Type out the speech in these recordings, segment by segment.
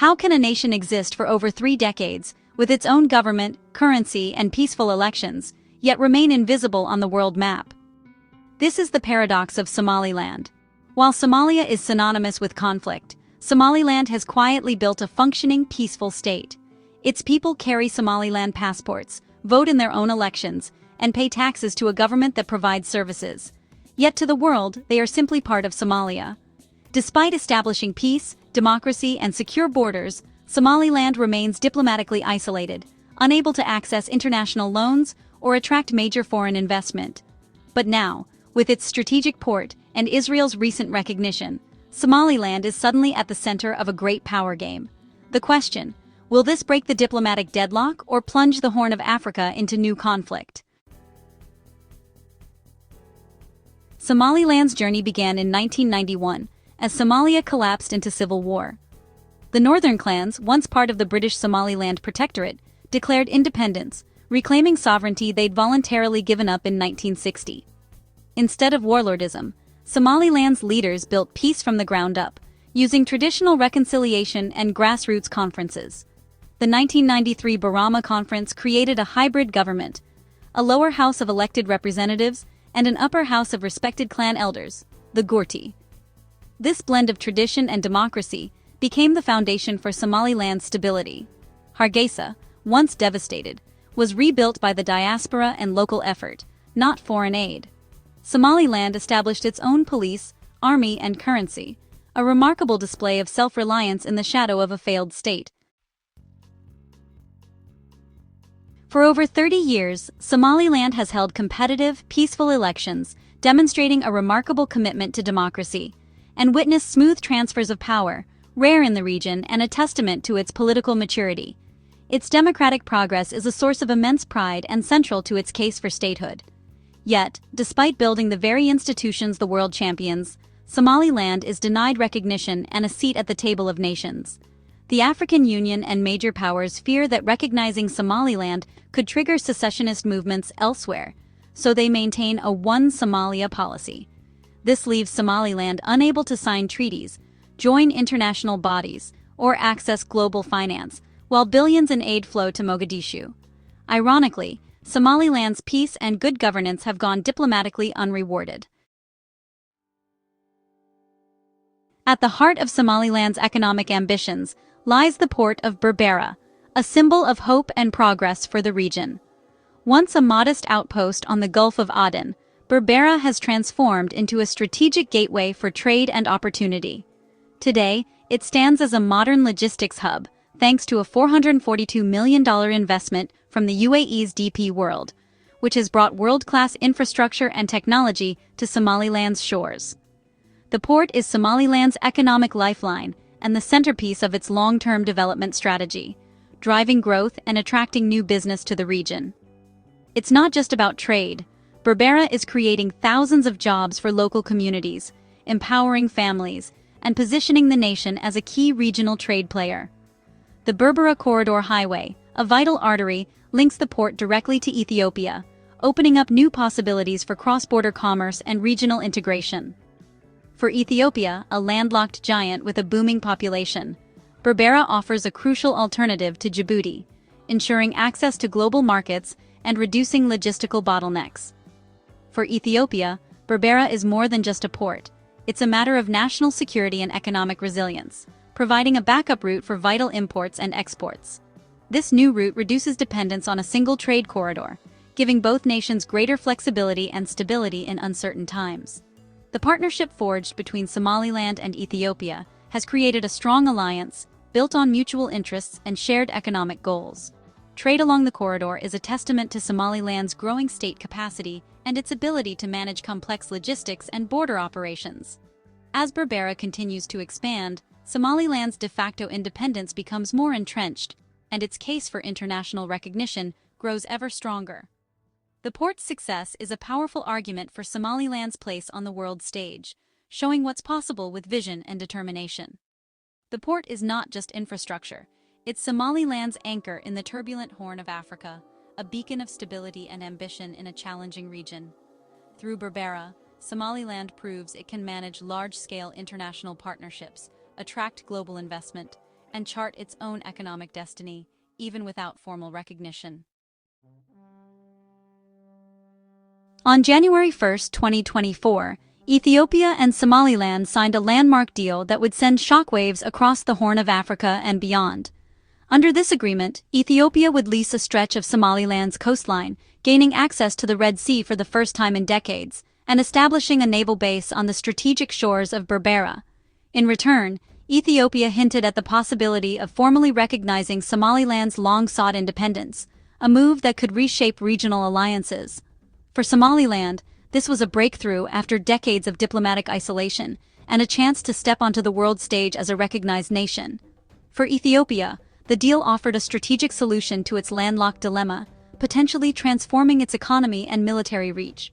How can a nation exist for over 3 decades, with its own government, currency, and peaceful elections, yet remain invisible on the world map? This is the paradox of Somaliland. While Somalia is synonymous with conflict, Somaliland has quietly built a functioning, peaceful state. Its people carry Somaliland passports, vote in their own elections, and pay taxes to a government that provides services. Yet to the world, they are simply part of Somalia. Despite establishing peace, democracy, and secure borders, Somaliland remains diplomatically isolated, unable to access international loans or attract major foreign investment. But now, with its strategic port and Israel's recent recognition, Somaliland is suddenly at the center of a great power game. The question: will this break the diplomatic deadlock or plunge the Horn of Africa into new conflict? Somaliland's journey began in 1991, as Somalia collapsed into civil war. The northern clans, once part of the British Somaliland Protectorate, declared independence, reclaiming sovereignty they'd voluntarily given up in 1960. Instead of warlordism, Somaliland's leaders built peace from the ground up, using traditional reconciliation and grassroots conferences. The 1993 Barama Conference created a hybrid government, a lower house of elected representatives and an upper house of respected clan elders, the Gurti. This blend of tradition and democracy became the foundation for Somaliland's stability. Hargeisa, once devastated, was rebuilt by the diaspora and local effort, not foreign aid. Somaliland established its own police, army, and currency, a remarkable display of self-reliance in the shadow of a failed state. For over 30 years, Somaliland has held competitive, peaceful elections, demonstrating a remarkable commitment to democracy, and witnessed smooth transfers of power, rare in the region and a testament to its political maturity. Its democratic progress is a source of immense pride and central to its case for statehood. Yet, despite building the very institutions the world champions, Somaliland is denied recognition and a seat at the table of nations. The African Union and major powers fear that recognizing Somaliland could trigger secessionist movements elsewhere, so they maintain a one Somalia policy. This leaves Somaliland unable to sign treaties, join international bodies, or access global finance, while billions in aid flow to Mogadishu. Ironically, Somaliland's peace and good governance have gone diplomatically unrewarded. At the heart of Somaliland's economic ambitions lies the port of Berbera, a symbol of hope and progress for the region. Once a modest outpost on the Gulf of Aden, Berbera has transformed into a strategic gateway for trade and opportunity. Today, it stands as a modern logistics hub, thanks to a $442 million investment from the UAE's DP World, which has brought world-class infrastructure and technology to Somaliland's shores. The port is Somaliland's economic lifeline and the centerpiece of its long-term development strategy, driving growth and attracting new business to the region. It's not just about trade. Berbera is creating thousands of jobs for local communities, empowering families, and positioning the nation as a key regional trade player. The Berbera Corridor Highway, a vital artery, links the port directly to Ethiopia, opening up new possibilities for cross-border commerce and regional integration. For Ethiopia, a landlocked giant with a booming population, Berbera offers a crucial alternative to Djibouti, ensuring access to global markets and reducing logistical bottlenecks. For Ethiopia, Berbera is more than just a port. It's a matter of national security and economic resilience, providing a backup route for vital imports and exports. This new route reduces dependence on a single trade corridor, giving both nations greater flexibility and stability in uncertain times. The partnership forged between Somaliland and Ethiopia has created a strong alliance, built on mutual interests and shared economic goals. Trade along the corridor is a testament to Somaliland's growing state capacity and its ability to manage complex logistics and border operations. As Berbera continues to expand, Somaliland's de facto independence becomes more entrenched, and its case for international recognition grows ever stronger. The port's success is a powerful argument for Somaliland's place on the world stage, showing what's possible with vision and determination. The port is not just infrastructure, it's Somaliland's anchor in the turbulent Horn of Africa, a beacon of stability and ambition in a challenging region. Through Berbera, Somaliland proves it can manage large-scale international partnerships, attract global investment, and chart its own economic destiny, even without formal recognition. On January 1, 2024, Ethiopia and Somaliland signed a landmark deal that would send shockwaves across the Horn of Africa and beyond. Under this agreement, Ethiopia would lease a stretch of Somaliland's coastline, gaining access to the Red Sea for the first time in decades, and establishing a naval base on the strategic shores of Berbera. In return, Ethiopia hinted at the possibility of formally recognizing Somaliland's long-sought independence, a move that could reshape regional alliances. For Somaliland, this was a breakthrough after decades of diplomatic isolation and a chance to step onto the world stage as a recognized nation. For Ethiopia, the deal offered a strategic solution to its landlocked dilemma, potentially transforming its economy and military reach.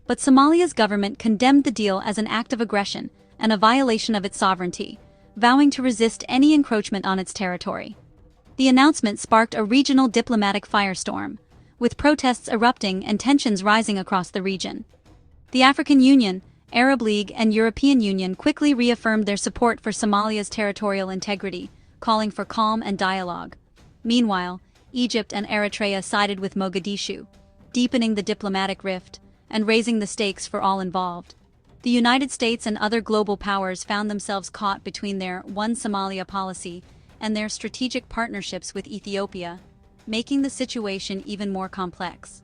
But Somalia's government condemned the deal as an act of aggression and a violation of its sovereignty, vowing to resist any encroachment on its territory. The announcement sparked a regional diplomatic firestorm, with protests erupting and tensions rising across the region. The African Union, Arab League, and European Union quickly reaffirmed their support for Somalia's territorial integrity, calling for calm and dialogue. Meanwhile, Egypt and Eritrea sided with Mogadishu, deepening the diplomatic rift and raising the stakes for all involved. The United States and other global powers found themselves caught between their One Somalia policy and their strategic partnerships with Ethiopia, making the situation even more complex.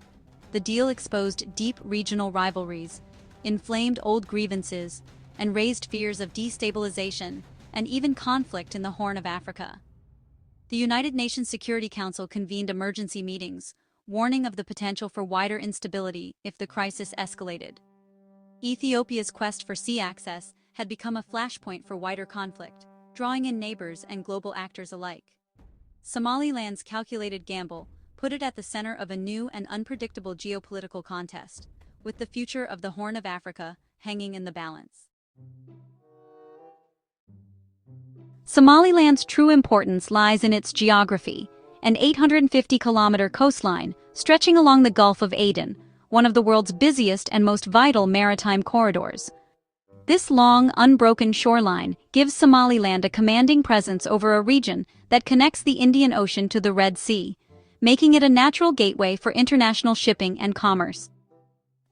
The deal exposed deep regional rivalries, inflamed old grievances, and raised fears of destabilization and even conflict in the Horn of Africa. The United Nations Security Council convened emergency meetings, warning of the potential for wider instability if the crisis escalated. Ethiopia's quest for sea access had become a flashpoint for wider conflict, drawing in neighbors and global actors alike. Somaliland's calculated gamble put it at the center of a new and unpredictable geopolitical contest, with the future of the Horn of Africa hanging in the balance. Somaliland's true importance lies in its geography, an 850-kilometer coastline stretching along the Gulf of Aden, one of the world's busiest and most vital maritime corridors. This long, unbroken shoreline gives Somaliland a commanding presence over a region that connects the Indian Ocean to the Red Sea, making it a natural gateway for international shipping and commerce.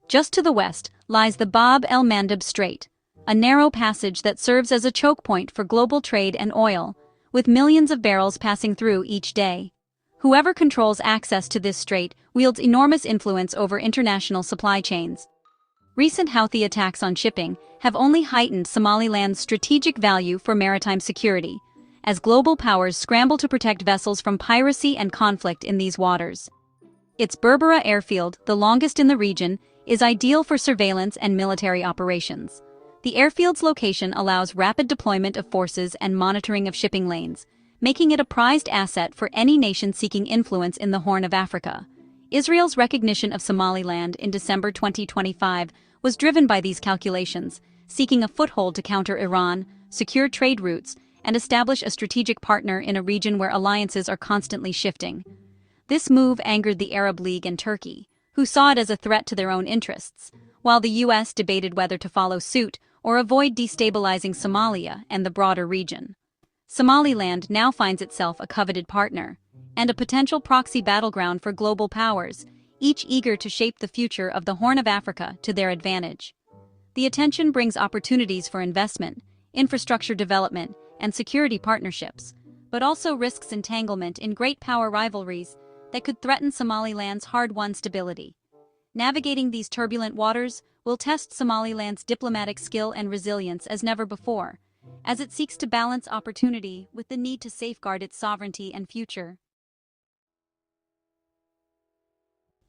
Just to the west lies the Bab el-Mandeb Strait, a narrow passage that serves as a choke point for global trade and oil, with millions of barrels passing through each day. Whoever controls access to this strait wields enormous influence over international supply chains. Recent Houthi attacks on shipping have only heightened Somaliland's strategic value for maritime security, as global powers scramble to protect vessels from piracy and conflict in these waters. Its Berbera airfield, the longest in the region, is ideal for surveillance and military operations. The airfield's location allows rapid deployment of forces and monitoring of shipping lanes, making it a prized asset for any nation seeking influence in the Horn of Africa. Israel's recognition of Somaliland in December 2025 was driven by these calculations, seeking a foothold to counter Iran, secure trade routes, and establish a strategic partner in a region where alliances are constantly shifting. This move angered the Arab League and Turkey, who saw it as a threat to their own interests, while the U.S. debated whether to follow suit or avoid destabilizing Somalia and the broader region. Somaliland now finds itself a coveted partner, and a potential proxy battleground for global powers, each eager to shape the future of the Horn of Africa to their advantage. The attention brings opportunities for investment, infrastructure development, and security partnerships, but also risks entanglement in great power rivalries that could threaten Somaliland's hard-won stability. Navigating these turbulent waters will test Somaliland's diplomatic skill and resilience as never before, as it seeks to balance opportunity with the need to safeguard its sovereignty and future.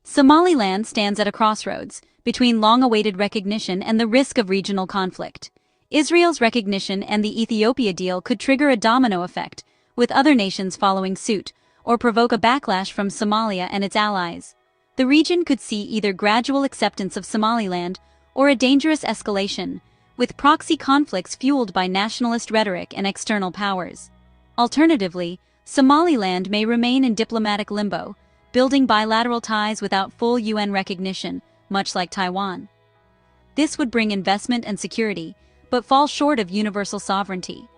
Somaliland stands at a crossroads between long-awaited recognition and the risk of regional conflict. Israel's recognition and the Ethiopia deal could trigger a domino effect, with other nations following suit, or provoke a backlash from Somalia and its allies. The region could see either gradual acceptance of Somaliland or a dangerous escalation, with proxy conflicts fueled by nationalist rhetoric and external powers. Alternatively, Somaliland may remain in diplomatic limbo, building bilateral ties without full UN recognition, much like Taiwan. This would bring investment and security, but fall short of universal sovereignty.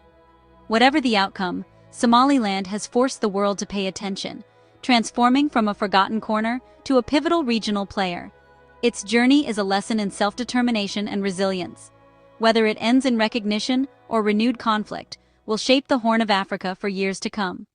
Whatever the outcome, Somaliland has forced the world to pay attention, transforming from a forgotten corner to a pivotal regional player. Its journey is a lesson in self-determination and resilience. Whether it ends in recognition or renewed conflict, will shape the Horn of Africa for years to come.